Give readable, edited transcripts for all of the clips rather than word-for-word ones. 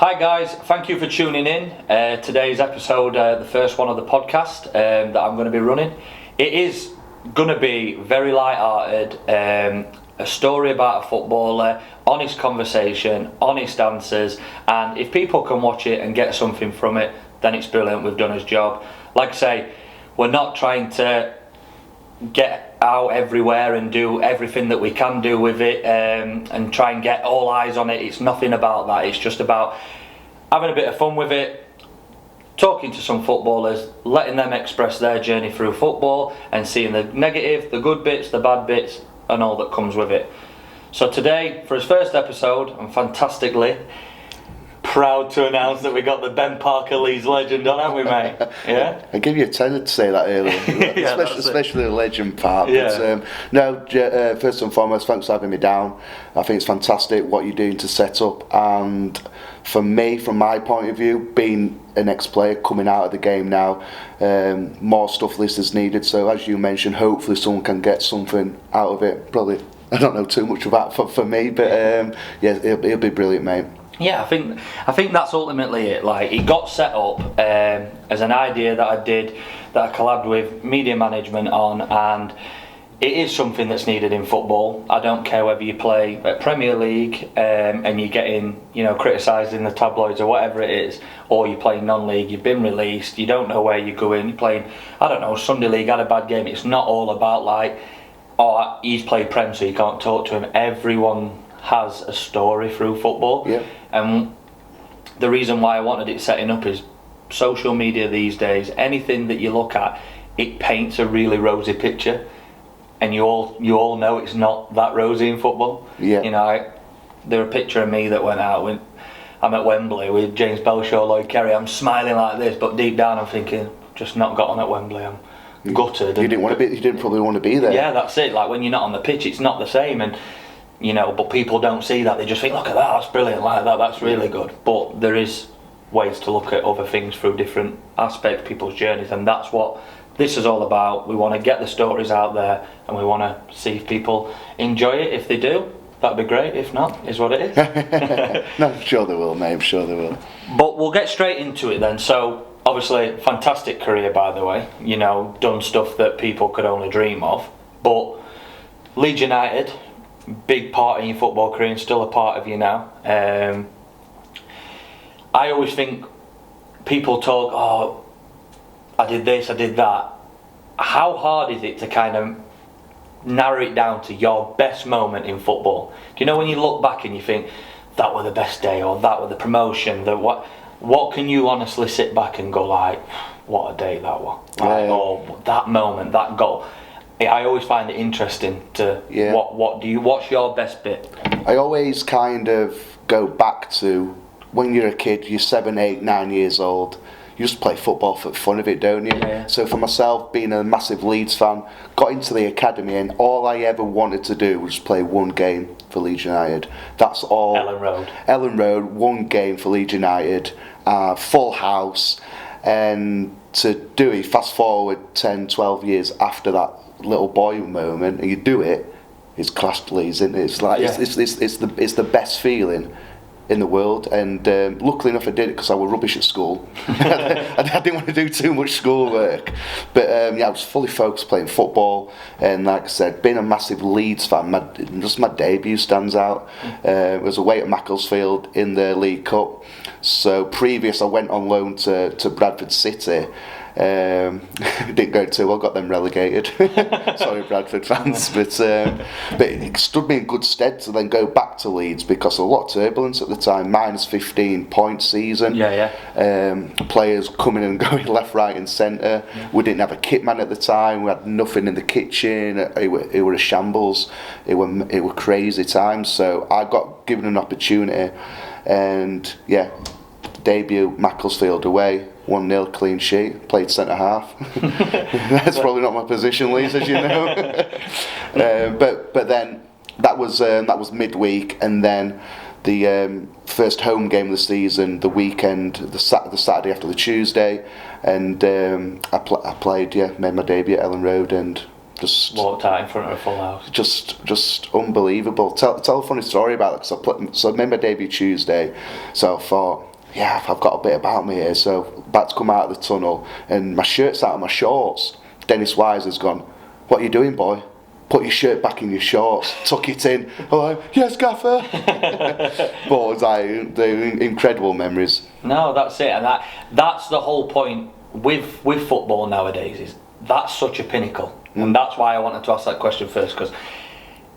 Hi guys, thank you for tuning in. Today's episode, the first one of the podcast that I'm going to be running. It is going to be very light-hearted, a story about a footballer, honest conversation, honest answers, and if people can watch it and get something from it, then it's brilliant, we've done his job. Like I say, we're not trying to get out everywhere and do everything that we can do with it and try and get all eyes on it. It's nothing about that. It's just about having a bit of fun with it, talking to some footballers, letting them express their journey through football and seeing the negative, the good bits, the bad bits and all that comes with it. So today, for his first episode, I'm fantastically proud to announce that we got the Ben Parker Leeds legend on, haven't we, mate? Yeah? I gave you a tenner to say that earlier, Yeah, especially the legend part. Yeah. But, first and foremost, thanks for having me down. I think it's fantastic what you're doing to set up, and for me, from my point of view, being an ex-player coming out of the game now, more stuff list is needed. So as you mentioned, hopefully someone can get something out of it. Probably, I don't know too much about for me, but yeah, it'll be brilliant, mate. Yeah, I think that's ultimately it. Like, it got set up as an idea that I did, that I collabed with media management on, and it is something that's needed in football. I don't care whether you play at Premier League and you're getting, criticised in the tabloids or whatever it is, or you're playing non-league, you've been released, you don't know where you're going, you're playing, I don't know, Sunday League, had a bad game. It's not all about like, oh, he's played Prem so you can't talk to him. Everyone has a story through football. Yeah. And the reason why I wanted it setting up is social media these days, anything that you look at, it paints a really rosy picture, and you all know it's not that rosy in football. Yeah. There's a picture of me that went out when I'm at Wembley with James Belshaw, Lloyd Kerry. I'm smiling like this, but deep down I'm thinking, just not got on at Wembley. I'm gutted. You didn't probably want to be there. Yeah, that's it. Like, when you're not on the pitch, it's not the same, and but people don't see that. They just think, look at that, that's brilliant, like that, that's really good. But there is ways to look at other things through different aspects of people's journeys, and that's what this is all about. We want to get the stories out there, and we want to see if people enjoy it. If they do, that'd be great. If not, is what it is. No, I'm sure they will, mate, I'm sure they will. But we'll get straight into it then. So, obviously, fantastic career, by the way. Done stuff that people could only dream of. But Leeds United, big part in your football career and still a part of you now. I always think people talk, oh, I did this, I did that. How hard is it to kind of narrow it down to your best moment in football? Do you know when you look back and you think, that was the best day, or that was the promotion, what can you honestly sit back and go like, what a day that was? Like, or that moment, that goal. I always find it interesting to what's your best bit? I always kind of go back to when you're a kid, you're 7, 8, 9 years old, you just play football for the fun of it, don't you? Yeah. So for myself, being a massive Leeds fan, got into the academy and all I ever wanted to do was play one game for Leeds United. That's all. Ellen Road, one game for Leeds United, full house, and to do it, fast forward 10, 12 years after that little boy moment, and you do it, it's class Leeds, isn't it? It's like it's the best feeling in the world, and luckily enough I did it because I was rubbish at school. I didn't want to do too much schoolwork, but I was fully focused playing football, and like I said, being a massive Leeds fan, my debut stands out. It was away at Macclesfield in the League Cup. So previous I went on loan to Bradford City. Didn't go too well, got them relegated. Sorry Bradford fans, but it stood me in good stead to then go back to Leeds because of a lot of turbulence at the time. Minus 15 point season. Players coming and going left, right and centre. We didn't have a kit man at the time, we had nothing in the kitchen. It were a shambles. It were crazy times. So I got given an opportunity, and debut Macclesfield away, 1-0 clean sheet, played centre half. That's probably not my position, Leeds, as you know. But then that was midweek, and then the first home game of the season, the weekend, the Saturday after the Tuesday, and I played, made my debut at Ellen Road, and just walked out in front of a full house. Just unbelievable. Tell a funny story about it. So I made my debut Tuesday, so I thought, yeah, I've got a bit about me here, so about to come out of the tunnel, and my shirt's out of my shorts. Dennis Wise has gone, "What are you doing, boy? Put your shirt back in your shorts, tuck it in." I'm like, "Yes, gaffer." But it's like the incredible memories. No, that's it, and that's the whole point with football nowadays. Is that's such a pinnacle, and that's why I wanted to ask that question first, because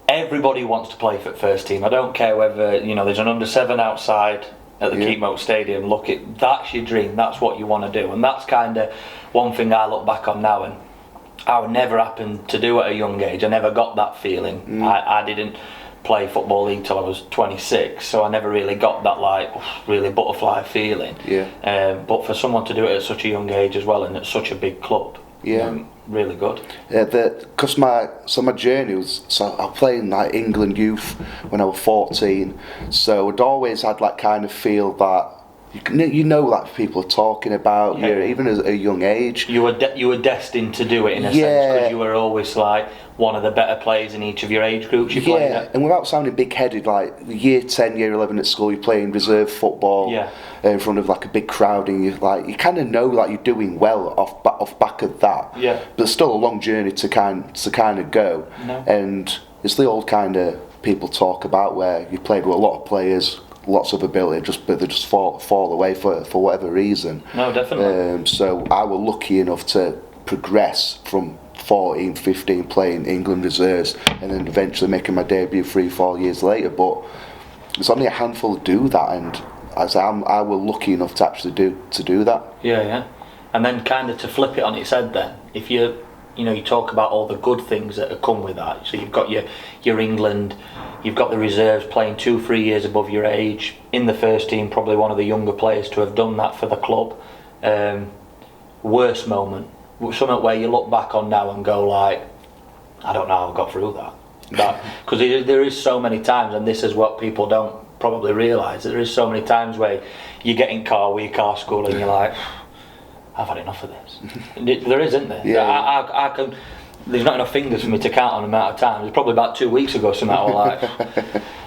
everybody wants to play for first team. I don't care whether there's an under-7 outside at the Keep Moat Stadium. Look, that's your dream. That's what you want to do, and that's kind of one thing I look back on now, and I would never happen to do at a young age. I never got that feeling. I didn't play Football League till I was 26, so I never really got that really butterfly feeling. But for someone to do it at such a young age as well, and at such a big club, really good. Yeah, because my journey was, so I was playing like England youth when I was 14, so I'd always had like kind of feel that like people are talking about you, even at a young age. You were destined to do it in a sense, because you were always like one of the better players in each of your age groups you played at. And without sounding big-headed, like year 10, year 11 at school, you're playing reserve football in front of like a big crowd, and you kind of know like you're doing well off back of that. But there's still a long journey to kind of go. And it's the old kind of people talk about where you played with a lot of players, lots of ability, but they just fall away for whatever reason. No, definitely. So I was lucky enough to progress from 14, 15 playing England reserves, and then eventually making my debut 3-4 years later. But there's only a handful who do that, and I was lucky enough to actually do that. Yeah. And then kind of to flip it on its head, then if you talk about all the good things that have come with that. So you've got your England, you've got the reserves playing 2-3 years above your age in the first team, probably one of the younger players to have done that for the club. Worst moment, something where you look back on now and go like, I don't know how I got through that. Because there is so many times, and this is what people don't probably realise, there is so many times where you get in car with your car school and you're like, I've had enough of this. There is, isn't there? I can. There's not enough fingers for me to count on the amount of times. It's probably about 2 weeks ago, something I was like,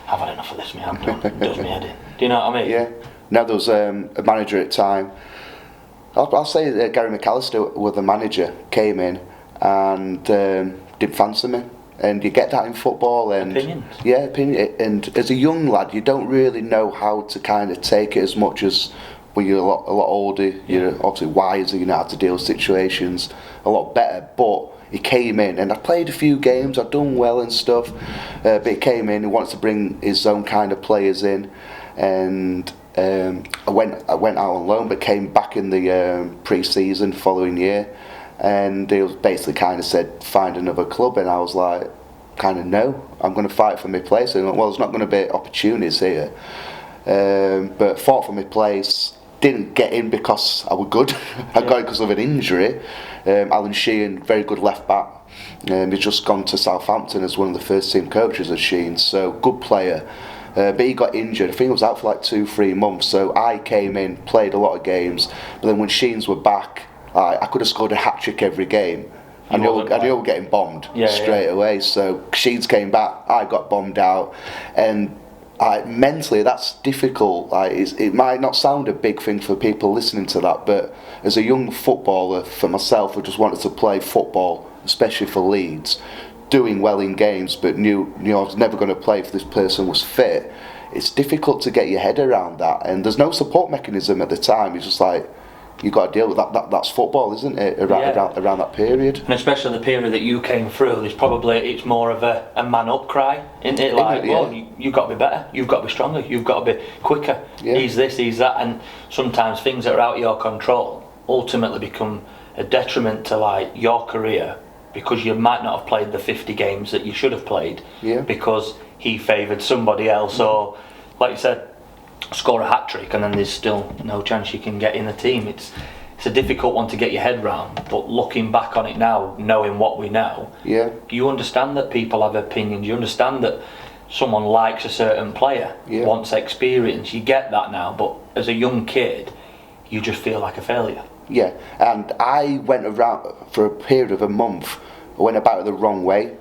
I've had enough of this, mate. I'm done. It does me head in. Do you know what I mean? Yeah. Now there was a manager at the time. I'll say that Gary McAllister was the manager, came in and didn't fancy me. And you get that in football. And opinions. Yeah, opinion. And as a young lad, you don't really know how to kind of take it as much as when you're a lot older. You're obviously wiser, you know how to deal with situations a lot better. But he came in, and I played a few games, I'd done well and stuff, but he came in, he wanted to bring his own kind of players in, and I went out on loan, but came back in the pre-season following year, and he was basically kind of said, find another club, and I was like, kind of no, I'm going to fight for my place. And well, there's not going to be opportunities here, but fought for my place. Didn't get in because I was good. I got it because of an injury. Alan Sheehan, very good left back. He's just gone to Southampton as one of the first team coaches at Sheehan, so good player. But he got injured. I think he was out for like 2-3 months. So I came in, played a lot of games. But then when Sheehan's were back, I could have scored a hat trick every game. I knew we were getting bombed straight away. So Sheehan's came back, I got bombed out, and mentally that's difficult. It might not sound a big thing for people listening to that, but as a young footballer, for myself, I just wanted to play football, especially for Leeds, doing well in games, but knew I was never going to play if this person was fit. It's difficult to get your head around that, and there's no support mechanism at the time. It's just like, you've got to deal with that. That's football, isn't it? Around that period. And especially the period that you came through, it's more of a man up cry, isn't it? Like, well, you've got to be better, you've got to be stronger, you've got to be quicker. He's this, he's that, and sometimes things that are out of your control ultimately become a detriment to like your career, because you might not have played the 50 games that you should have played because he favoured somebody else, or like you said, score a hat trick and then there's still no chance you can get in the team. It's a difficult one to get your head round, but looking back on it now, knowing what we know, you understand that people have opinions, you understand that someone likes a certain player, wants experience, you get that now, but as a young kid you just feel like a failure. And I went around for a period of a month, I went about it the wrong way.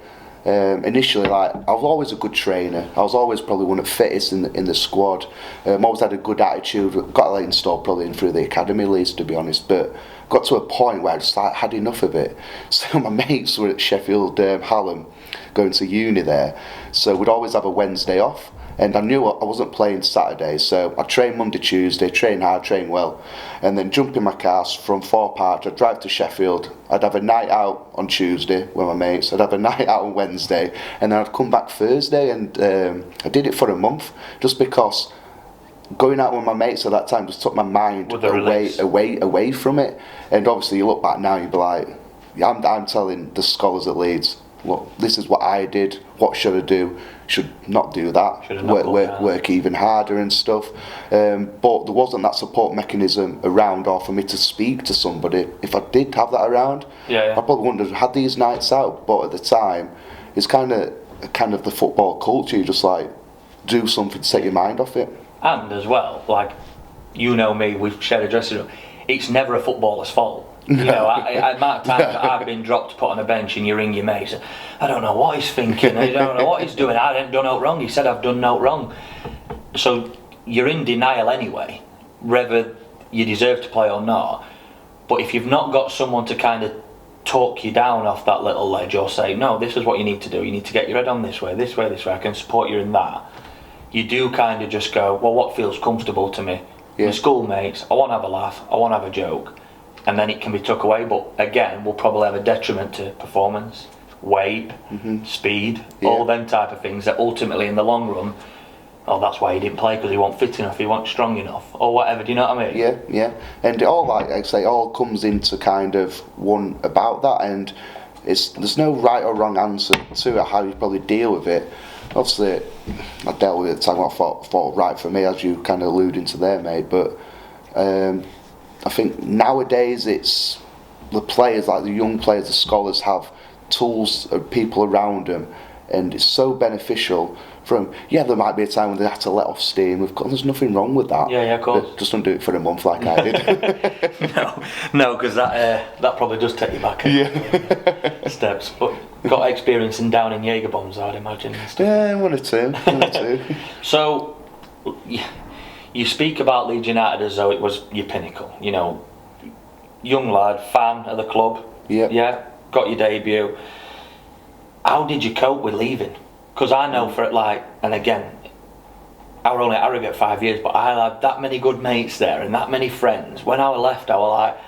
Initially, like, I was always a good trainer. I was always probably one of the fittest in the squad. Always had a good attitude. Got like installed probably in through the academy leads, to be honest. But got to a point where I just like had enough of it. So my mates were at Sheffield Hallam, going to uni there. So we'd always have a Wednesday off. And I knew I wasn't playing Saturday, so I'd train Monday, Tuesday, train hard, train well, and then jump in my car from Fort Park, I'd drive to Sheffield, I'd have a night out on Tuesday with my mates, I'd have a night out on Wednesday, and then I'd come back Thursday, and I did it for a month, just because going out with my mates at that time just took my mind away from it. And obviously you look back now, you'd be like, I'm telling the scholars at Leeds, look, this is what I did, what should I do? Should not do that, work even harder and stuff. But there wasn't that support mechanism around, or for me to speak to somebody. If I did have that around, I probably wouldn't have had these nights out. But at the time, it's kind of the football culture. You just like do something to take your mind off it. And as well, like, you know me, we've shared a dressing room. It's never a footballer's fault. You know, at amount of times I've been dropped, put on a bench, and you ring your mate. I don't know what he's thinking. I don't know what he's doing. I haven't done no wrong. He said I've done no wrong. So you're in denial anyway, whether you deserve to play or not. But if you've not got someone to kind of talk you down off that little ledge, or say, no, this is what you need to do. You need to get your head on this way, this way, this way. I can support you in that. You do kind of just go, well, what feels comfortable to me? Yeah. My schoolmates, I want to have a laugh, I want to have a joke. And then it can be took away, but again, will probably have a detriment to performance, weight, speed, all them type of things that ultimately in the long run, oh, that's why he didn't play, because he wasn't fit enough, he wasn't strong enough, or whatever. Do you know what I mean? Yeah. And it all, like I say, all comes into kind of one about that, and there's no right or wrong answer to it, how you probably deal with it. Obviously, I dealt with it at the time what I thought right for me, as you kind of alluding to there, mate, but I think nowadays it's the players, like the young players, the scholars have tools of people around them, and it's so beneficial. There might be a time when they have to let off steam. There's nothing wrong with that. Yeah, of course. Just don't do it for a month like I did. No, because that probably does take you back steps. But got experience in downing Jaeger bombs, I'd imagine. And stuff. Yeah, one or two. So, you speak about Leeds United as though it was your pinnacle. You know, young lad, fan of the club. Yeah, got your debut. How did you cope with leaving? Because I know for it, like, and again, I were only at Harrogate 5 years, but I had that many good mates there and that many friends. When I left, I was like,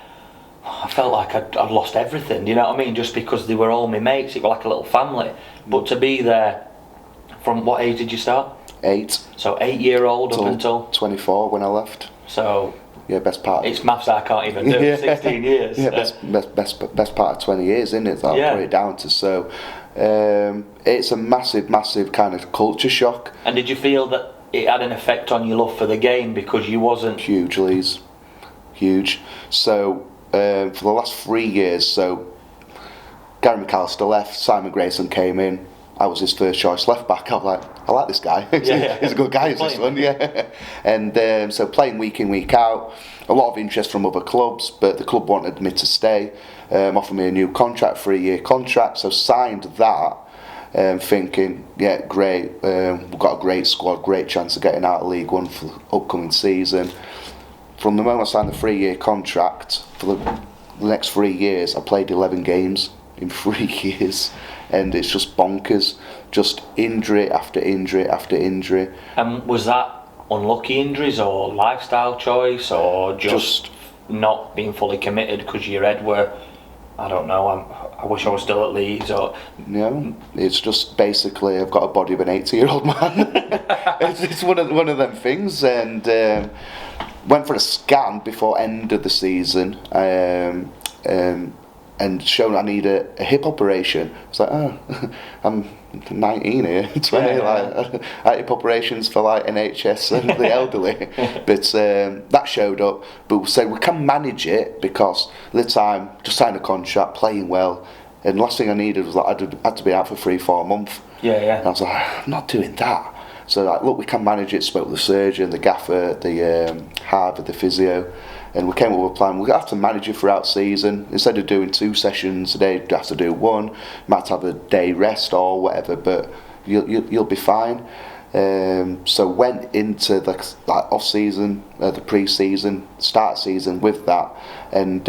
I felt like I'd lost everything. Do you know what I mean? Just because they were all my mates, it was like a little family. But to be there, from what age did you start? 8. So 8-year-old up until 24 when I left. So yeah, best part. It's maths I can't even do. 16 years. Yeah, best part of 20 years, isn't it? That I'll put it down to. So it's a massive kind of culture shock. And did you feel that it had an effect on your love for the game because you wasn't huge? So for the last 3 years, so Gary McAllister left, Simon Grayson came in. I was his first choice left back. I was like, I like this guy. He's a good guy. Is this one? Yeah. And so playing week in, week out. A lot of interest from other clubs, but the club wanted me to stay. Offered me a new contract, 3-year contract. So signed that, thinking, yeah, great. We've got a great squad, great chance of getting out of League One for the upcoming season. From the moment I signed the 3-year contract, for the next 3 years, I played 11 games in 3 years. And it's just bonkers, just injury after injury after injury. And was that unlucky injuries or lifestyle choice or just not being fully committed because your head were, I don't know, I wish I was still at Leeds or... No, it's just basically I've got a body of an 80-year-old man. it's one of them things, and went for a scan before end of the season. And shown I need a hip operation. It's like, oh, I'm 19 here, 20, like hip operations for like NHS and the elderly. But that showed up. But we said we can manage it because at the time, just signed a contract, playing well, and the last thing I needed was like I had to be out for 3-4 months. Yeah. And I was like, I'm not doing that. So like, look, we can manage it. Spoke with the surgeon, the gaffer, the Harvard, the physio. And we came up with a plan. We have to manage it throughout season. Instead of doing 2 sessions a day, you have to do 1. You might have a day rest or whatever, but you'll be fine. So went into the off season, the pre-season, start season with that, and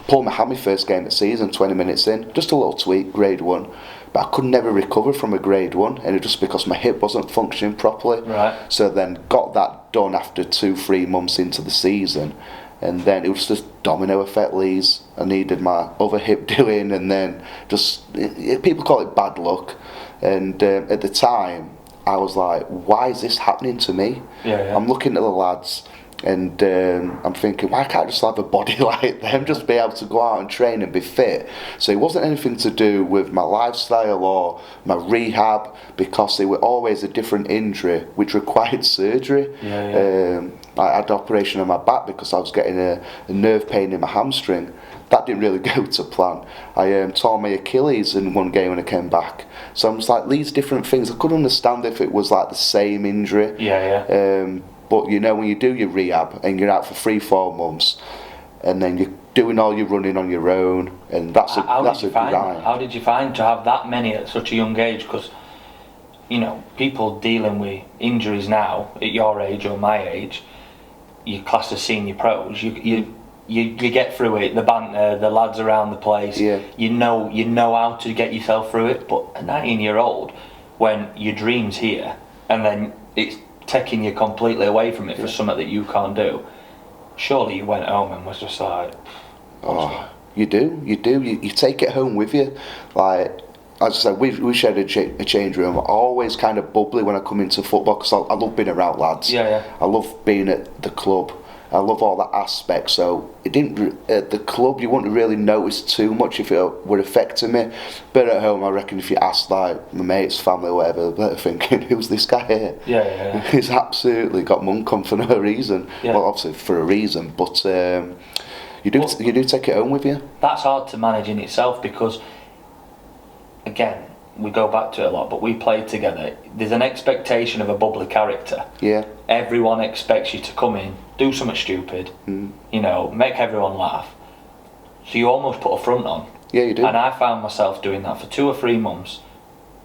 pulled my hammy first game of the season, 20 minutes in, just a little tweak, grade 1. But I could never recover from a grade 1, and it just because my hip wasn't functioning properly. Right. So then got that done after 2-3 months into the season, and then it was just domino effect, Leeds. I needed my other hip doing, and then people call it bad luck, and at the time I was like, why is this happening to me? Yeah. I'm looking at the lads, and I'm thinking, why can't I just have a body like them, just be able to go out and train and be fit? So it wasn't anything to do with my lifestyle or my rehab, because they were always a different injury which required surgery. I had an operation on my back because I was getting a nerve pain in my hamstring. That didn't really go to plan. I tore my Achilles in one game when I came back. So I'm just like, these different things. I couldn't understand if it was like the same injury. But you know, when you do your rehab and you're out for 3-4 months, and then you're doing all your running on your own, and that's a grind. How did you find to have that many at such a young age? Because, you know, people dealing with injuries now at your age or my age, you're classed as senior pros. You get through it. The banter, the lads around the place. Yeah. You know how to get yourself through it. But a 19-year-old, when your dream's here, and then it's taking you completely away from it for something that you can't do. Surely you went home and was just like, you do. You take it home with you. Like, as I said, we shared a change room. I'm always kind of bubbly when I come into football because I love being around lads. I love being at the club. I love all that aspect. So it didn't at the club. You wouldn't really notice too much if it were affecting me. But at home, I reckon if you asked like my mates, family, or whatever, they're thinking, "Who's this guy here?" He's absolutely got monk on for no reason. Well, obviously for a reason, but you do take it home with you. That's hard to manage in itself because, again, we go back to it a lot, but we played together. There's an expectation of a bubbly character. Everyone expects you to come in, do something stupid, you know, make everyone laugh. So you almost put a front on. You do. And I found myself doing that for 2 or 3 months.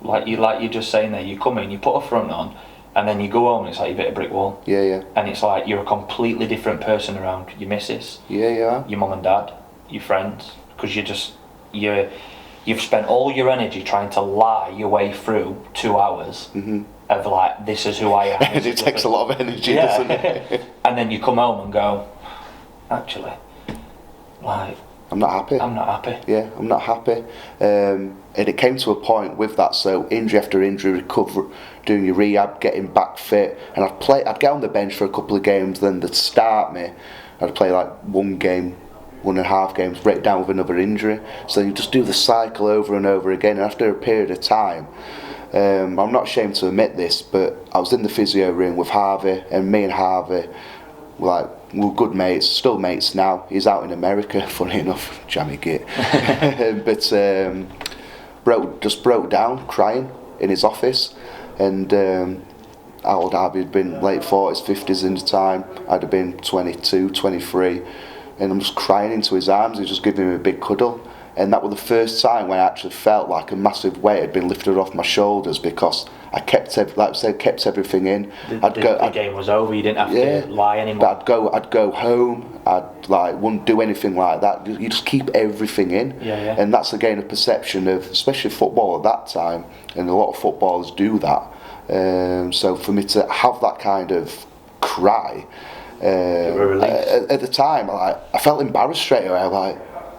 Like you're just saying there, you come in, you put a front on, and then you go home and it's like you've hit a brick wall. And it's like you're a completely different person around your missus, your mum and dad, your friends, because you've spent all your energy trying to lie your way through 2 hours of like, this is who I am. It takes a lot of energy, doesn't it? And then you come home and go, actually, like, I'm not happy. I'm not happy. And it came to a point with that, so injury after injury, recover, doing your rehab, getting back fit, and I'd get on the bench for a couple of games, then they'd start me, I'd play like 1 game, 1.5 games, break down with another injury. So you just do the cycle over and over again, and after a period of time, I'm not ashamed to admit this, but I was in the physio room with Harvey, and me and Harvey we're good mates, still mates now. He's out in America, funny enough, jammy git. But broke down crying in his office, and how old Harvey had been, late 40s, 50s in the time. I'd have been 22, 23, and I'm just crying into his arms. He's just giving me a big cuddle, and that was the first time when I actually felt like a massive weight had been lifted off my shoulders, because I kept everything in. The game was over. You didn't have to lie anymore. But I'd go home. Wouldn't do anything like that. You just keep everything in, and that's again a perception of, especially football at that time, and a lot of footballers do that. So for me to have that kind of cry at the time, I felt embarrassed straight away.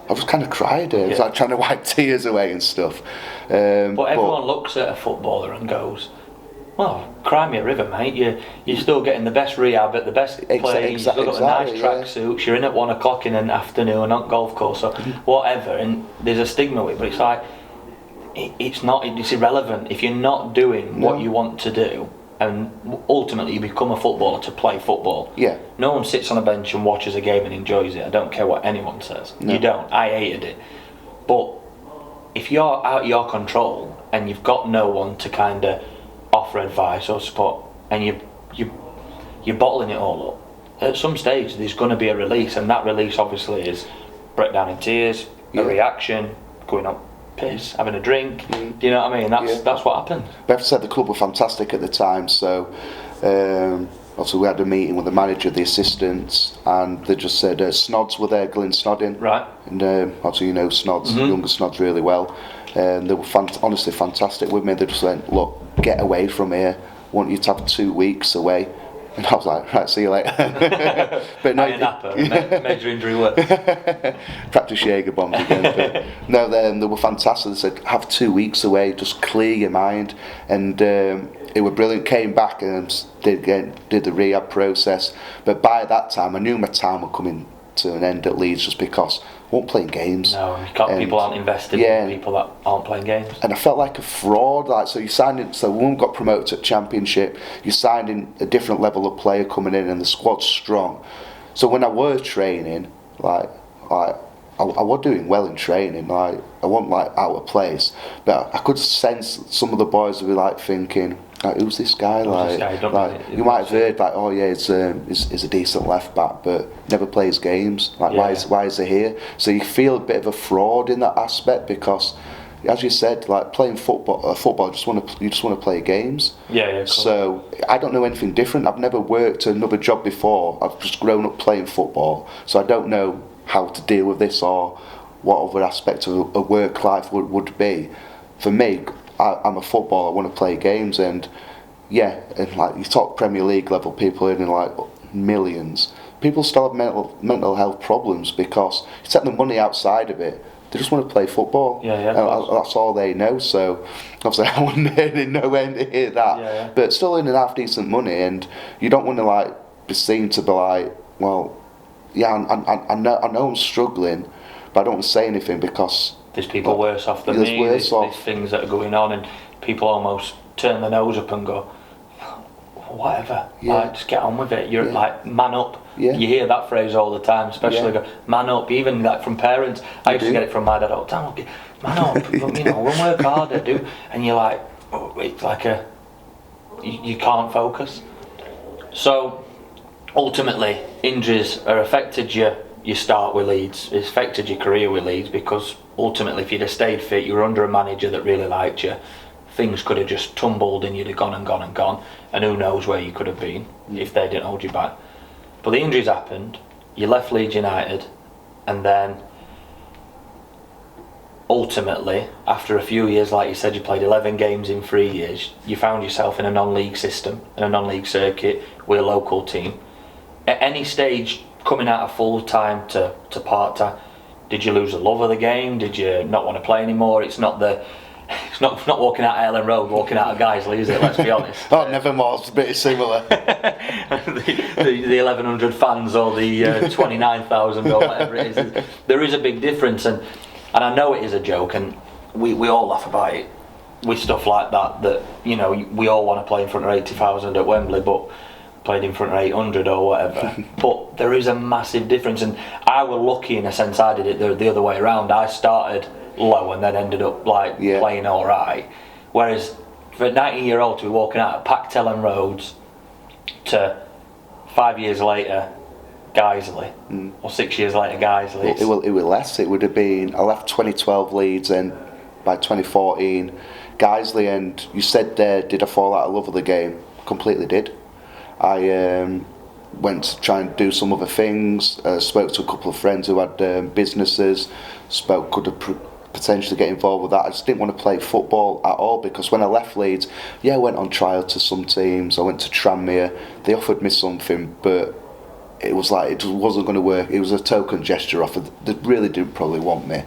I just kind of cried. I was like trying to wipe tears away and stuff. But everyone looks at a footballer and goes, well, cry me a river, mate. You're still getting the best rehab at the best place. You've still got a nice tracksuit. You're in at 1 o'clock in an afternoon on golf course or whatever. And there's a stigma with it, but it's like, it's irrelevant if you're not doing what you want to do. And ultimately you become a footballer to play football. No one sits on a bench and watches a game and enjoys it. I don't care what anyone says. You don't. I hated it. But if you're out of your control and you've got no one to kind of offer advice or support, and you're bottling it all up, at some stage there's going to be a release, and that release obviously is breakdown in tears, a reaction, going up piss, having a drink. Do you know what I mean? That's what happened. Bev said the club were fantastic at the time, so obviously we had a meeting with the manager, the assistants, and they just said Snods were there, Glyn Snodding. Right. And obviously you know Snods, younger Snods really well. They were honestly fantastic with me. They just went, look, get away from here. I want you to have 2 weeks away. And I was like, right, see you later. But no, major injury work. Practice Jaeger bombs again. But no, they were fantastic. They said, have 2 weeks away, just clear your mind. And it was brilliant. Came back and did the rehab process. But by that time, I knew my time was coming to an end at Leeds, just because I wasn't playing games. No, people aren't invested in people that aren't playing games. And I felt like a fraud. So you signed in. So when we got promoted to Championship, you signed in a different level of player coming in, and the squad's strong. So when I was training, I was doing well in training. I wasn't out of place, but I could sense some of the boys would be thinking, who's this guy? You might have heard oh yeah, he's a decent left back, but never plays games. Why is he here? So you feel a bit of a fraud in that aspect, because, as you said, playing football, you just want to play games. Cool. So I don't know anything different. I've never worked another job before. I've just grown up playing football, so I don't know how to deal with this or what other aspect of a work life would be. For me, I'm a footballer. I want to play games, and you talk Premier League level, people earning millions. People still have mental health problems because you take the money outside of it. They just want to play football. That's all they know. So obviously I wouldn't nowhere near that. But still earning half decent money, and you don't want to be seen to be I know I'm struggling, but I don't want to say anything because there's people worse off than me. There's things that are going on, and people almost turn their nose up and go, whatever, just get on with it. You're man up. You hear that phrase all the time, especially go, man up, even from parents. I used to get it from my dad all the time. Man up, we'll work harder, do. And you're it's you can't focus. So ultimately, injuries are affected your start with Leeds. It's affected your career with Leeds, because ultimately, if you'd have stayed fit, you were under a manager that really liked you, things could have just tumbled and you'd have gone and gone and gone, and who knows where you could have been if they didn't hold you back. But the injuries happened, you left Leeds United, and then ultimately, after a few years, like you said, you played 11 games in 3 years, you found yourself in a non-league system, in a non-league circuit with a local team. At any stage, coming out of full-time to part-time, did you lose the love of the game? Did you not want to play anymore? It's not walking out Ellen Road, walking out of Guiseley, is it? Let's be honest. Never more. It's a bit similar. the 1,100 fans or the 29,000 or whatever it is. There is a big difference, and I know it is a joke, and we all laugh about it with stuff like that we all want to play in front of 80,000 at Wembley, but played in front of 800 or whatever. But there is a massive difference, and I was lucky in a sense. I did it the other way around. I started low and then ended up playing alright, whereas for a 19-year-old to be walking out of packed Ellen Roads to 5 years later Guiseley, or 6 years later Guiseley, it was less. It would have been, I left 2012 Leeds, and by 2014 Guiseley, and you said there, did I fall out of love with the game? Completely did. I went to try and do some other things, spoke to a couple of friends who had businesses, could have potentially get involved with that. I just didn't want to play football at all, because when I left Leeds, I went on trial to some teams. I went to Tranmere, they offered me something, but it was it just wasn't going to work. It was a token gesture offer. They really didn't probably want me.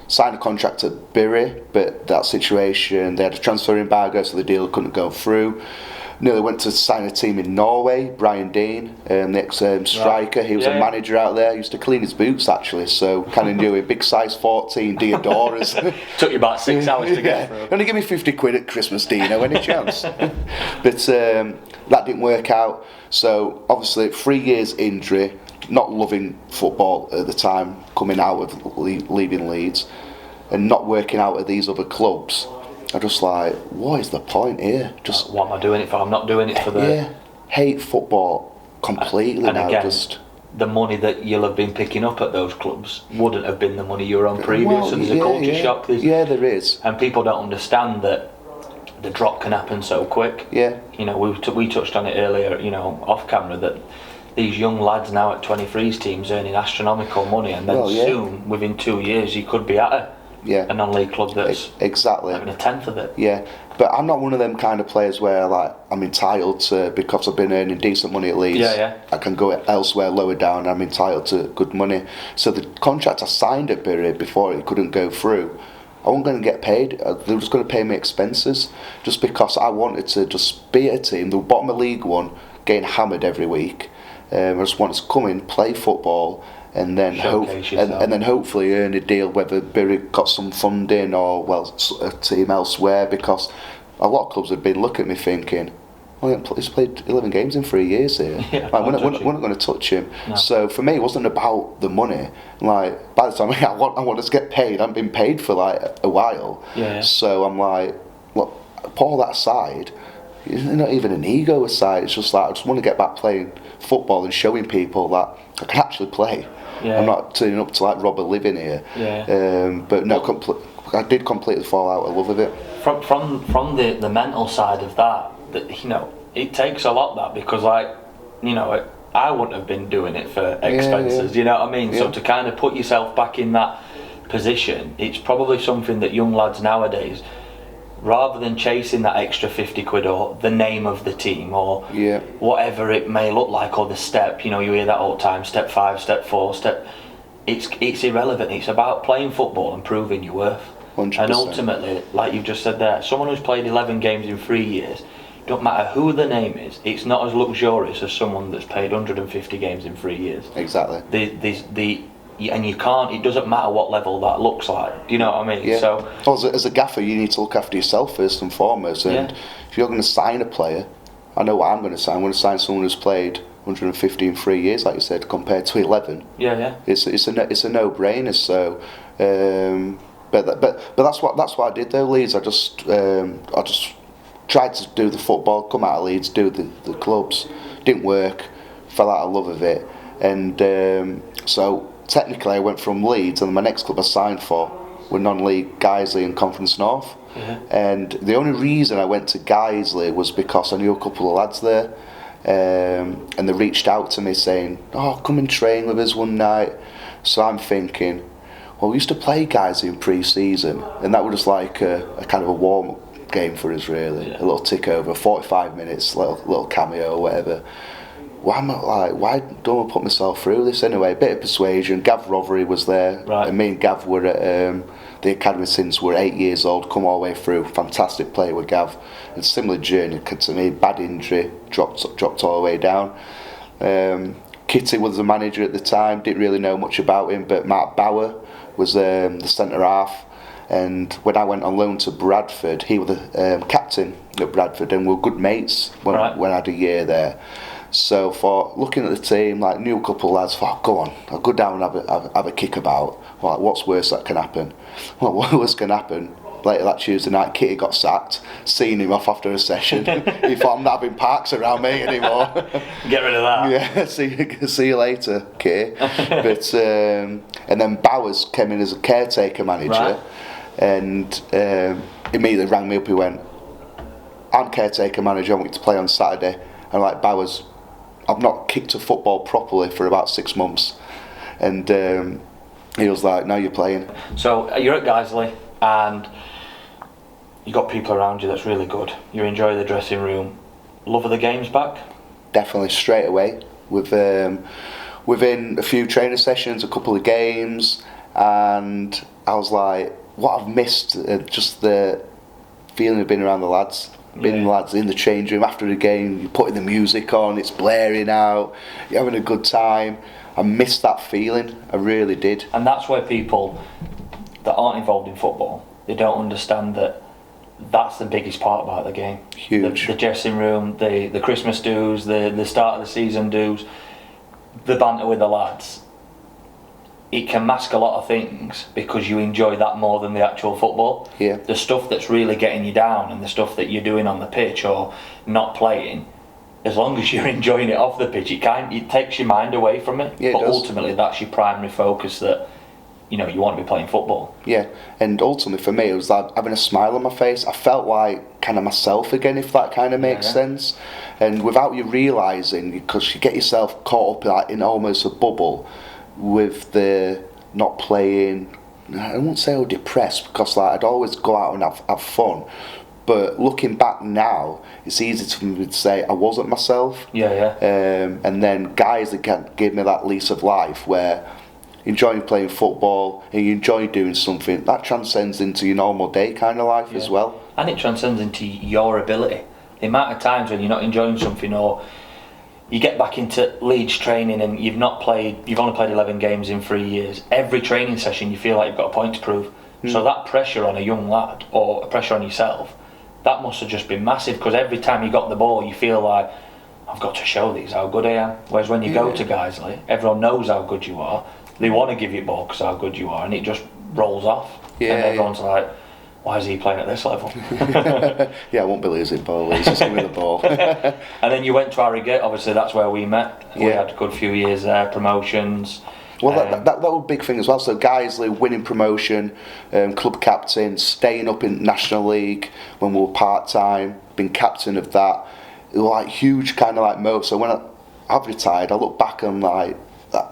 Signed a contract at Bury, but that situation, they had a transfer embargo, so the deal couldn't go through. Nearly went to sign a team in Norway. Brian Dean, the ex-striker, he was a manager out there. He used to clean his boots, actually, so kind of knew him. Big size 14 Diodoras. Took you about 6 hours to get through. Only give me 50 quid at Christmas, Dino, any chance? But that didn't work out. So obviously 3 years injury, not loving football at the time, coming out of leaving Leeds, and not working out at these other clubs. I just what is the point here? Just what am I doing it for? I'm not doing it for the... hate football completely. And now, again, just the money that you'll have been picking up at those clubs wouldn't have been the money you were on previous. Well, so there's a culture shock. There is. And people don't understand that the drop can happen so quick. Yeah. You know, we touched on it earlier, you know, off camera, that these young lads now at 23s teams earning astronomical money, and then soon, within 2 years, you could be at a non-league club that's exactly having a tenth of it. Yeah, but I'm not one of them kind of players where like I'm entitled to, because I've been earning decent money at Leeds. I can go elsewhere lower down and I'm entitled to good money. So the contract I signed at Bury before it couldn't go through, I wasn't going to get paid. They were just going to pay me expenses, just because I wanted to just be at a team. The bottom of League One, getting hammered every week. I just wanted to come in, play football, and then hopefully earn a deal, whether Bury got some funding or a team elsewhere, because a lot of clubs had been looking at me thinking, well, he's played 11 games in 3 years here. We're not going to touch him. No. So for me, it wasn't about the money. Like, by the time I want to get paid, I haven't been paid for like a while. So I'm like, look, put all that aside. It's not even an ego aside. It's just like I just want to get back playing football and showing people that I can actually play. I'm not turning up to like rob a living here. But no, I did completely fall out of love of it. From the mental side of that, you know, it takes a lot, that, because like, you know, I wouldn't have been doing it for expenses. You know what I mean? So to kind of put yourself back in that position, it's probably something that young lads nowadays, rather than chasing that extra 50 quid or the name of the team or whatever it may look like, or the step, you know, you hear that all the time, step 5, step 4, it's irrelevant. It's about playing football and proving your worth. 100%. And ultimately, like you've just said there, someone who's played 11 games in 3 years, don't matter who the name is, it's not as luxurious as someone that's played 150 games in 3 years. Exactly. And you can't, it doesn't matter what level that looks like. Do you know what I mean? So, well, as a gaffer, you need to look after yourself first and foremost. And if you're going to sign a player, I know what I'm going to sign. I'm going to sign someone who's played 150 in 3 years, like you said, compared to 11. It's a no-brainer. So, but that's what I did though. Leeds, I just tried to do the football, come out of Leeds, do the clubs. Didn't work. Fell out of love of it, and so. Technically, I went from Leeds, and my next club I signed for were non-league Guiseley and Conference North. And the only reason I went to Guiseley was because I knew a couple of lads there, and they reached out to me saying, "Oh, come and train with us one night." So I'm thinking, well, we used to play Guiseley in pre-season, and that was just like a kind of a warm-up game for us, really. A little tick over, 45 minutes, little cameo or whatever. Why don't I put myself through this anyway? A bit of persuasion. Gav Rothery was there, and me and Gav were at the academy since we were 8 years old. Come all the way through. Fantastic player with Gav. And similar journey to me. Bad injury, dropped all the way down. Kitty was the manager at the time. Didn't really know much about him, but Mark Bauer was the centre half. And when I went on loan to Bradford, he was the captain at Bradford, and we were good mates when I had a year there. So for looking at the team, like knew a couple of lads, thought, go on, I'll go down and have a kick about. Like, what's worse that can happen? What worse can happen? Later that Tuesday night, Kitty got sacked, seeing him off after a session. He thought, I'm not having Parks around me anymore. Get rid of that. Yeah, see you later, Kitty. But and then Bowers came in as a caretaker manager, and immediately rang me up. He went, I'm caretaker manager, I want you to play on Saturday. And like, Bowers, I've not kicked a football properly for about 6 months, and he was like, "No, you're playing." So you're at Guiseley, and you got people around you that's really good. You enjoy the dressing room. Love of the games back? Definitely, straight away. Within a few training sessions, a couple of games, and I was like, what I've missed, just the feeling of being around the lads. Being lads in the change room after the game, you're putting the music on, it's blaring out, you're having a good time. I missed that feeling, I really did. And that's where people that aren't involved in football, they don't understand that that's the biggest part about the game. Huge. The dressing room, the Christmas dues, the start of the season dues, the banter with the lads. It can mask a lot of things because you enjoy that more than the actual football. The stuff that's really getting you down and the stuff that you're doing on the pitch or not playing, as long as you're enjoying it off the pitch, it takes your mind away from it. Yeah, but it does. ultimately, that's your primary focus. That you want to be playing football. Yeah, and ultimately for me, it was like having a smile on my face. I felt like kind of myself again, if that kind of makes sense. And without you realising, because you get yourself caught up like in almost a bubble with the not playing. I won't say I was depressed, because like I'd always go out and have fun. But looking back now, it's easy for me to say I wasn't myself. And then guys that gave me that lease of life where enjoying playing football and you enjoy doing something, that transcends into your normal day kind of life as well. And it transcends into your ability. The amount of times when you're not enjoying something, or you get back into Leeds training and you've only played 11 games in 3 years. Every training session you feel like you've got a point to prove. So that pressure on a young lad, or a pressure on yourself, that must have just been massive, because every time you got the ball you feel like, I've got to show these how good I am. Whereas when you go to Guiseley, everyone knows how good you are. They want to give you a ball because how good you are, and it just rolls off. And everyone's like, why is he playing at this level? I won't be losing ball, just give me the ball. And then you went to Harrogate, obviously that's where we met. We had a good few years there, promotions. Well, that was a big thing as well. So Guiseley winning promotion, club captain, staying up in National League when we were part-time, being captain of that. It was like huge kind of like moment. So when I've retired, I look back on like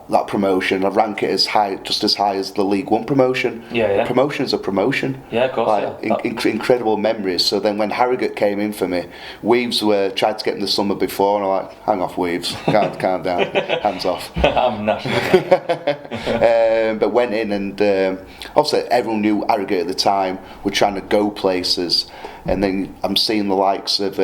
that promotion, I rank it as high, just as high as the League One promotion. A promotion is a promotion. Yeah, of course. Incredible memories. So then when Harrogate came in for me, Weaves tried to get in the summer before, and I'm like, hang off, Weaves, calm down, hands off. I'm national. But went in, and obviously everyone knew Harrogate at the time were trying to go places, and then I'm seeing the likes of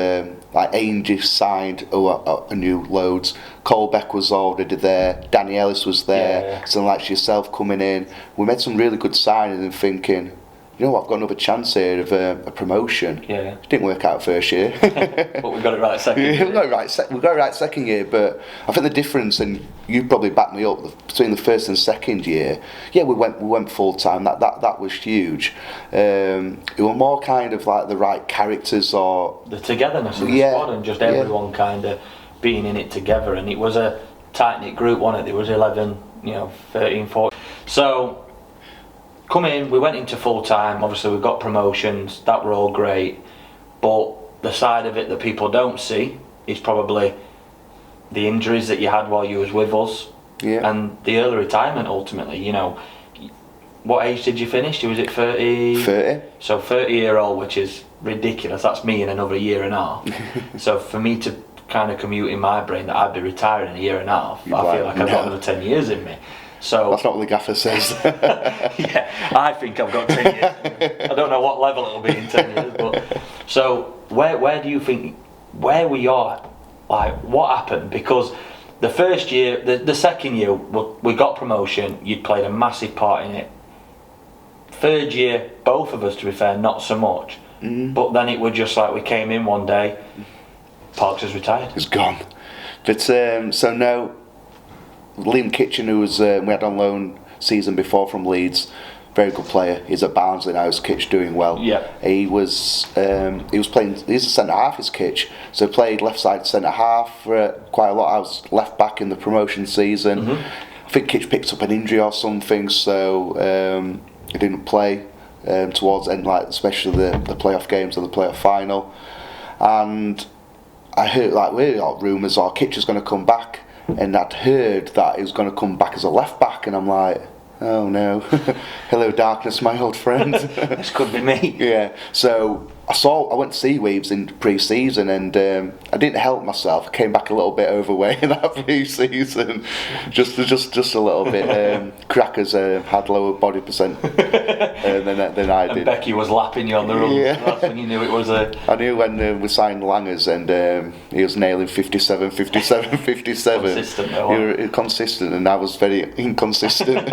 like Ainge signed a new loads. Colbeck was already there. Danny Ellis was there. Someone like yourself coming in. We made some really good signings, and thinking, you know what, I've got another chance here of a promotion. It didn't work out first year. But we got it right second year. We got it right second year, but I think the difference, and you probably backed me up, between the first and second year, we went full time. That was huge. It was more kind of like the right characters, or the togetherness of the squad, and just everyone kind of being in it together. And it was a tight-knit group, wasn't it? There was 11, 13, 14. So come in, we went into full time. Obviously we got promotions, that were all great, but the side of it that people don't see is probably the injuries that you had while you was with us, and the early retirement ultimately. What age did you finish? Was it 30? 30. So 30-year-old, which is ridiculous. That's me in another year and a half. So for me to kind of commute in my brain that I'd be retiring in a year and a half, I feel like I've got another 10 years in me. So that's not what the gaffer says. I think I've got 10 years. I don't know what level it'll be in 10 years, but so where do you think, where we are, like what happened? Because the first year, the second year, we got promotion. You'd played a massive part in it. Third year, both of us, to be fair, not so much. But then it was just like we came in one day, Parks has retired. He's gone. But so now, Liam Kitchen, who was we had on loan season before from Leeds, very good player. He's at Barnsley now. His Kitch doing well. He was playing. He's a centre half. His Kitch, so played left side centre half for quite a lot. I was left back in the promotion season. I think Kitch picked up an injury or something, so he didn't play towards the end, like especially the playoff games or the playoff final. And I heard we got rumours Kitch was going to come back, and I'd heard that he was going to come back as a left back, and I'm like, oh no, hello darkness, my old friend. This could be me. So I went to see Weaves in pre-season, and I didn't help myself. I came back a little bit overweight in that pre-season, just a little bit. Crackers had lower body percent than I did. And Becky was lapping you on the run. That's when you knew it was a... I knew when we signed Langers, and he was nailing 57. Consistent though. You were consistent, and I was very inconsistent.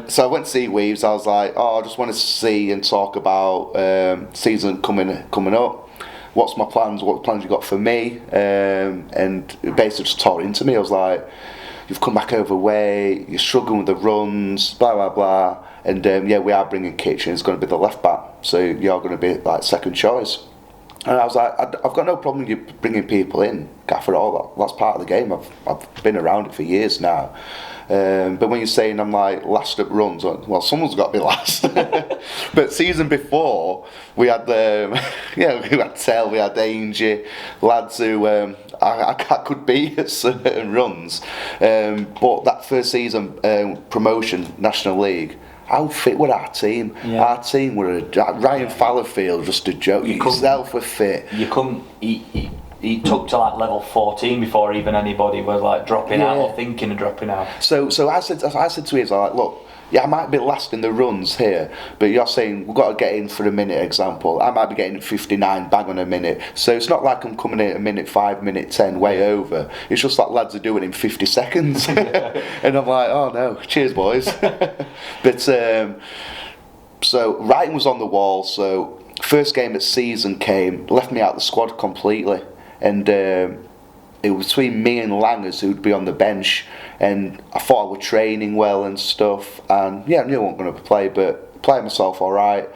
So I went to see Weaves. I was like, I just wanted to see and talk about season coming up. What's my plans? What plans you got for me? And it basically just tore into me. I was like, you've come back overweight, you're struggling with the runs, blah blah blah. And we are bringing Kitchen. It's going to be the left back, so you're going to be like second choice. And I was like, I've got no problem with you bringing people in, Gaffer, all that. That's part of the game. I've been around it for years now. But when you're saying I'm like last at runs, well, someone's got to be last. But season before, we had we had Tell, we had Angie, lads who I could beat at certain runs. But that first season promotion, National League, how fit were our team? Yeah. Our team were Ryan Fallowfield, just a joke. Yourself were fit. You couldn't. He took to like level 14 before even anybody was like dropping out or thinking of dropping out. So I said to him, like, look, yeah, I might be last in the runs here, but you're saying we've got to get in for a minute. Example, I might be getting 59 bang on a minute. So it's not like I'm coming in at a minute 5, minute 10, way over. It's just like lads are doing in 50 seconds, and I'm like, oh no, cheers boys. But so writing was on the wall. So first game at season came, left me out of the squad completely. And it was between me and Langers who'd be on the bench, and I thought I was training well and stuff, and yeah, I knew I wasn't going to play, but playing myself alright.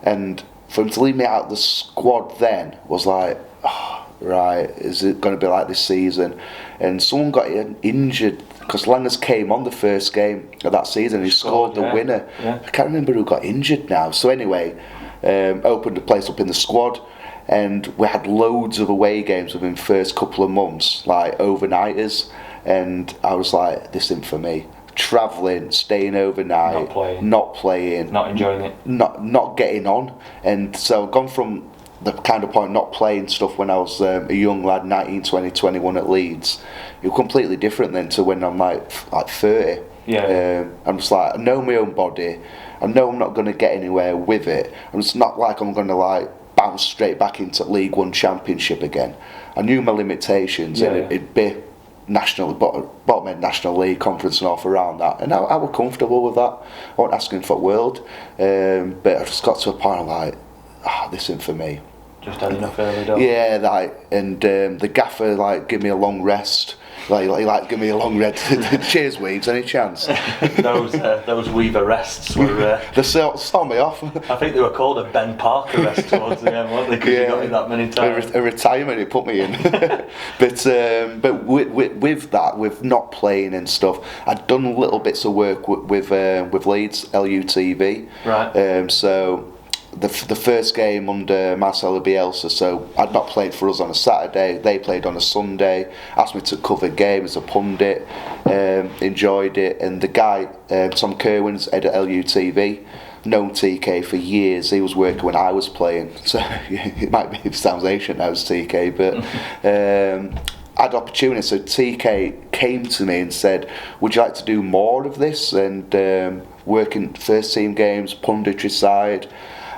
And for him to leave me out of the squad then was like, oh, right, is it going to be like this season? And someone got injured, because Langers came on the first game of that season and he scored the winner. Yeah. I can't remember who got injured now. So anyway, opened a place up in the squad. And we had loads of away games within the first couple of months, like overnighters, and I was like, this isn't for me. Travelling, staying overnight, not playing, not enjoying it, not getting on. And so I've gone from the kind of point not playing stuff when I was a young lad, 19, 20, 21 at Leeds. It was completely different then to when I'm like 30. Yeah. I'm just like, I know my own body, I know I'm not going to get anywhere with it, and it's not like I'm going to like bounce straight back into League One Championship again. I knew my limitations, and it'd be bottom end National League, Conference North, around that, and I was comfortable with that. I wasn't asking for the world, but I just got to a point of like, this isn't for me. Just had enough early doors. Yeah, like, and the gaffer like give me a long rest. Like give me a long red. Cheers, Weaves. Any chance? those Weaver rests were. They saw me off. I think they were called a Ben Parker rest towards the end, weren't they? Because you got me that many times. A retirement he put me in. But with that, with not playing and stuff, I'd done little bits of work with Leeds LUTV. Right. So. The first game under Marcelo Bielsa, so I'd not played for us on a Saturday, they played on a Sunday, asked me to cover game as a pundit, enjoyed it, and the guy, Tom Kerwin's head at LUTV, known TK for years, he was working when I was playing, so it might be, it sounds ancient now as TK, but I had opportunity, so TK came to me and said, would you like to do more of this, and working first team games, punditry side.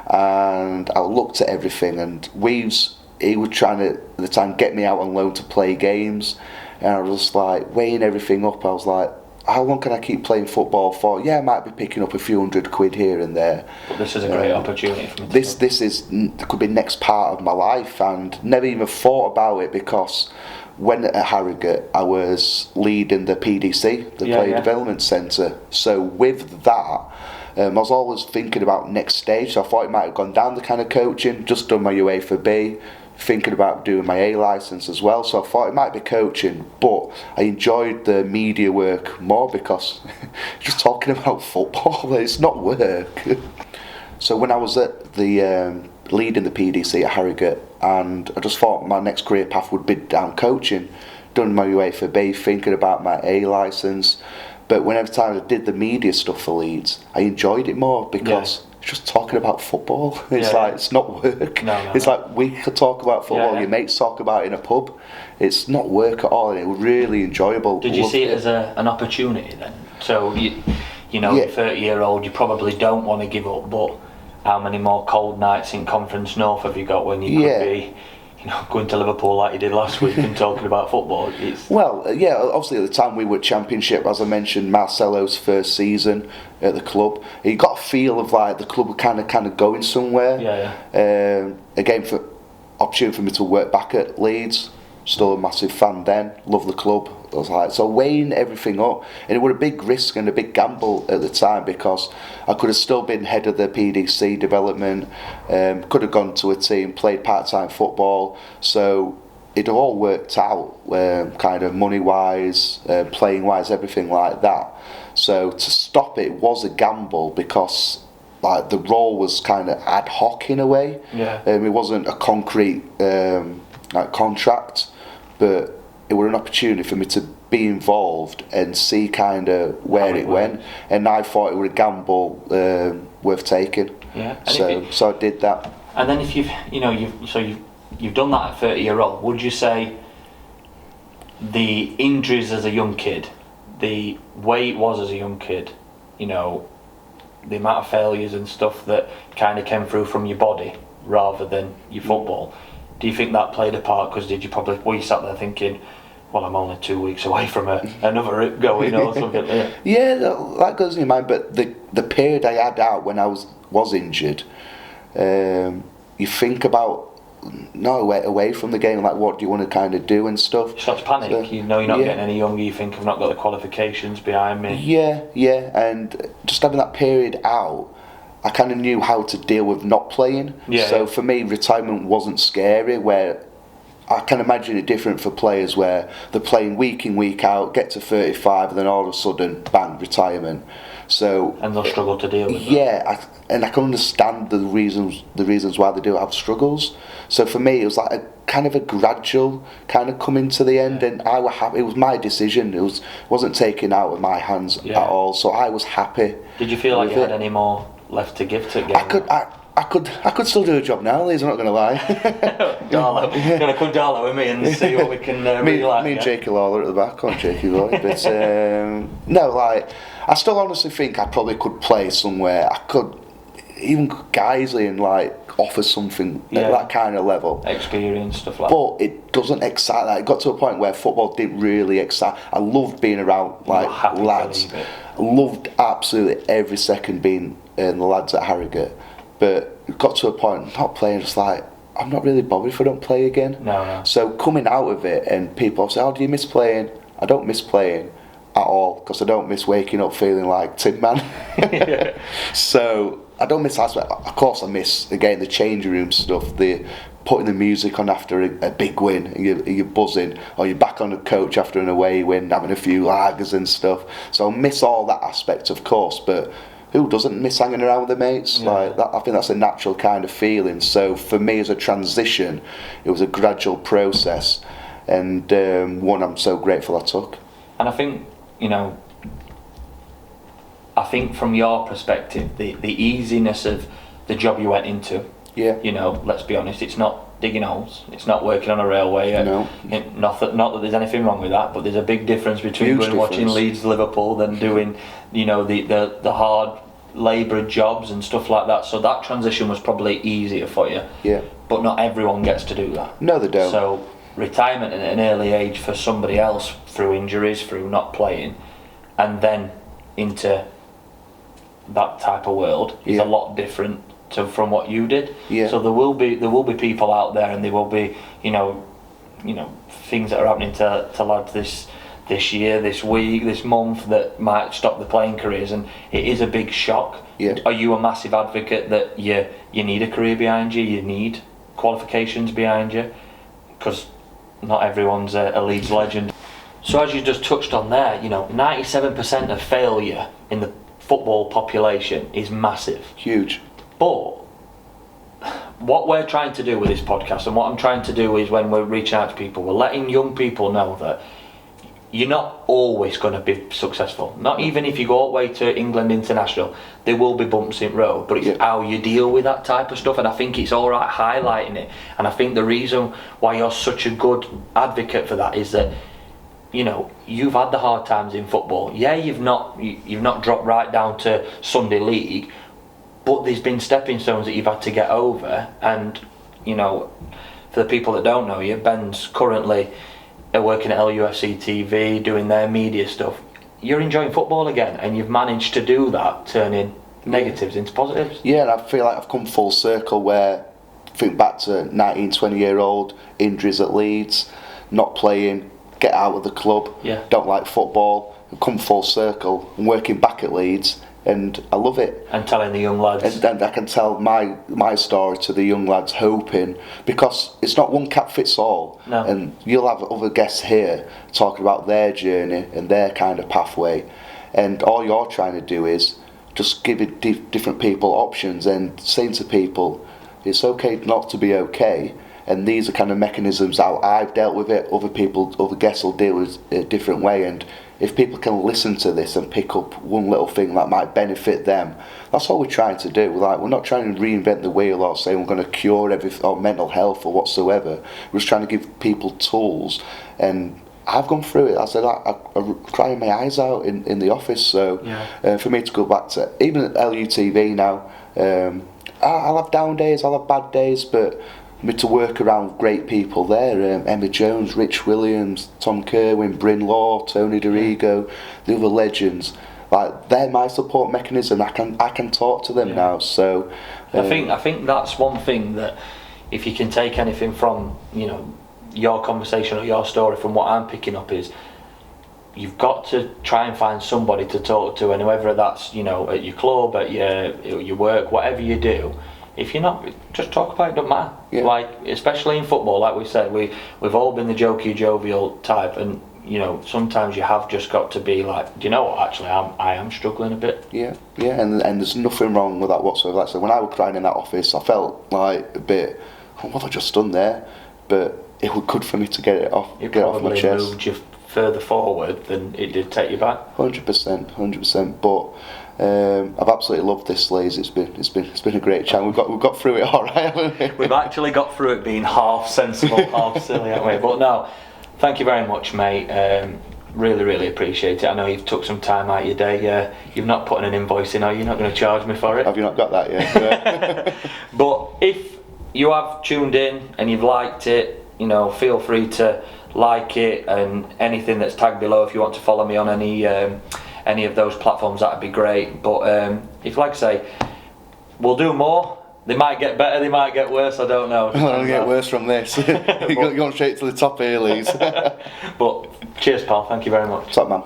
And I looked at everything, and Weaves, he was trying to at the time get me out on loan to play games, and I was like weighing everything up. I was like, how long can I keep playing football for? Yeah, I might be picking up a few £100 here and there. But this is a great opportunity for me. This could be next part of my life, and never even thought about it, because when at Harrogate I was leading the PDC, the Player Development Centre. So with that, I was always thinking about next stage, so I thought it might have gone down the kind of coaching, just done my UEFA-B, thinking about doing my A licence as well, so I thought it might be coaching, but I enjoyed the media work more because just talking about football, it's not work. So when I was at the leading the PDC at Harrogate, and I just thought my next career path would be down coaching, done my UEFA-B, thinking about my A licence. But whenever time I did the media stuff for Leeds, I enjoyed it more because it's just talking about football. It's it's not work. It's like we could talk about football, your mates talk about it in a pub. It's not work at all, and it was really enjoyable. Did you see it as an opportunity then? So, you know, 30-year-old, you probably don't want to give up, but how many more cold nights in Conference North have you got when you could be... going to Liverpool like you did last week and talking about football? Obviously at the time we were Championship, as I mentioned, Marcelo's first season at the club. He got a feel of like the club were kind of going somewhere. Again, for opportunity for me to work back at Leeds, still a massive fan then, love the club. I was like, so weighing everything up, and it was a big risk and a big gamble at the time, because I could have still been head of the PDC development, could have gone to a team, played part-time football, so it all worked out, kind of money-wise, playing-wise, everything like that. So to stop it was a gamble, because like the role was kind of ad hoc in a way. Yeah. It wasn't a concrete like contract, but it was an opportunity for me to be involved and see kind of where it went, and I thought it was a gamble worth taking. Yeah. So I did that. And then if you've done that at 30-year-old, would you say the injuries as a young kid, the way it was as a young kid, you know, the amount of failures and stuff that kind of came through from your body rather than your football, do you think that played a part? Because were you sat there thinking, well, I'm only 2 weeks away from another rip going or something? Yeah, that goes in your mind. But the period I had out when I was injured, you think about away from the game, like what do you want to kind of do and stuff. You start to panic. So, you know you're not getting any younger. You think I've not got the qualifications behind me. Yeah, and just having that period out, I kind of knew how to deal with not playing. So for me, retirement wasn't scary, where I can imagine it different for players where they're playing week in, week out, get to 35, and then all of a sudden, bang, retirement. So and they'll struggle to deal with that. Yeah, I can understand the reasons why they do have struggles. So for me, it was like a kind of a gradual kind of coming to the end, and I was happy. It was my decision. It wasn't taken out of my hands at all. So I was happy. Did you feel like you had any more left to give to it? I could still do a job now, Leeds, I'm not going to lie. Darlow, you're going to come Darlow with me and see what we can me and Jakey Lawler at the back, on Jakey boy. But no, like, I still honestly think I probably could play somewhere. I could even Guiseley and like offer something at that kind of level. Experience, stuff like that. But it doesn't excite that. It got to a point where football didn't really excite. I loved being around like lads. I loved absolutely every second being the lads at Harrogate. But it got to a point, not playing, just like, I'm not really bothered if I don't play again. No. So coming out of it, and people say, oh, do you miss playing? I don't miss playing at all, because I don't miss waking up feeling like Tin Man. So I don't miss that aspect. Of course I miss, again, the changing room stuff, the putting the music on after a big win, and you're buzzing, or you're back on the coach after an away win, having a few lagers and stuff. So I miss all that aspect, of course, but who doesn't miss hanging around with their mates? Like that, I think that's a natural kind of feeling. So for me, as a transition, it was a gradual process, and one I'm so grateful I took. And I think, from your perspective, the easiness of the job you went into, let's be honest, it's not digging holes, it's not working on a railway. No. Not that there's anything wrong with that, but there's a big difference between watching Leeds Liverpool than doing, the hard labour jobs and stuff like that. So that transition was probably easier for you. Yeah. But not everyone gets to do that. No, they don't. So retirement at an early age for somebody else, through injuries, through not playing, and then into that type of world is a lot different from what you did. Yeah. So there will be people out there, and there will be things that are happening to lads this year, this week, this month, that might stop the playing careers, and it is a big shock. Yeah. Are you a massive advocate that you need a career behind you, you need qualifications behind you, because not everyone's a Leeds legend? So as you just touched on there, 97% of failure in the football population is massive. Huge. But what we're trying to do with this podcast, and what I'm trying to do, is when we're reaching out to people, we're letting young people know that you're not always going to be successful. Not even if you go all the way to England international, there will be bumps in the road, but it's how you deal with that type of stuff. And I think it's all right highlighting it. And I think the reason why you're such a good advocate for that is that you've had the hard times in football. Yeah, you've not dropped right down to Sunday League, but there's been stepping stones that you've had to get over. And for the people that don't know you, Ben's currently working at LUFC TV, doing their media stuff. You're enjoying football again, and you've managed to do that, turning negatives into positives. Yeah, and I feel like I've come full circle, where think back to 19, 20-year-old injuries at Leeds, not playing, get out of the club, don't like football, and come full circle and working back at Leeds. And I love it. And telling the young lads. And I can tell my story to the young lads, hoping, because it's not one cap fits all. No. And you'll have other guests here talking about their journey and their kind of pathway. And all you're trying to do is just giving different people options and saying to people, it's okay not to be okay. And these are kind of mechanisms how I've dealt with it. Other guests will deal with it a different way. And if people can listen to this and pick up one little thing that might benefit them, that's all we're trying to do. We're not trying to reinvent the wheel or saying we're going to cure everything or mental health or whatsoever. We're just trying to give people tools. And I've gone through it. I said I'm crying my eyes out in the office. So for me to go back to even at LUTV now, I'll have down days, I'll have bad days, but me to work around great people there, Emma Jones, Rich Williams, Tom Kerwin, Bryn Law, Tony DeRigo, the other legends, like they're my support mechanism. I can talk to them now. So I think that's one thing that if you can take anything from your conversation or your story from what I'm picking up is you've got to try and find somebody to talk to, and whether that's at your club, at your work, whatever you do. If you're not, just talk about it, don't matter. Like, especially in football, like we said, we've all been the jokey, jovial type, and sometimes you have just got to be like, do you know what? Actually, I am struggling a bit. And there's nothing wrong with that whatsoever. Like I said, when I was crying in that office, I felt like a bit, what have I just done there? But it was good for me to get it off. It get it off my chest. probably moved you further forward than it did take you back. 100%. But I've absolutely loved this, Leeds. It's been a great chat. We've got through it all right, haven't we? We've actually got through it being half sensible, half silly, haven't we? But no, thank you very much, mate. Really appreciate it. I know you've took some time out of your day. You've not put an invoice in, are you? You're not going to charge me for it? Have you not got that yet? But if you have tuned in and you've liked it, feel free to like it, and anything that's tagged below, if you want to follow me on any of those platforms, that'd be great. But if, like I say, we'll do more. They might get better, they might get worse, I don't know. It'll get worse from this. You're going straight to the top here, Leeds. But cheers, pal, thank you very much. What's up, man?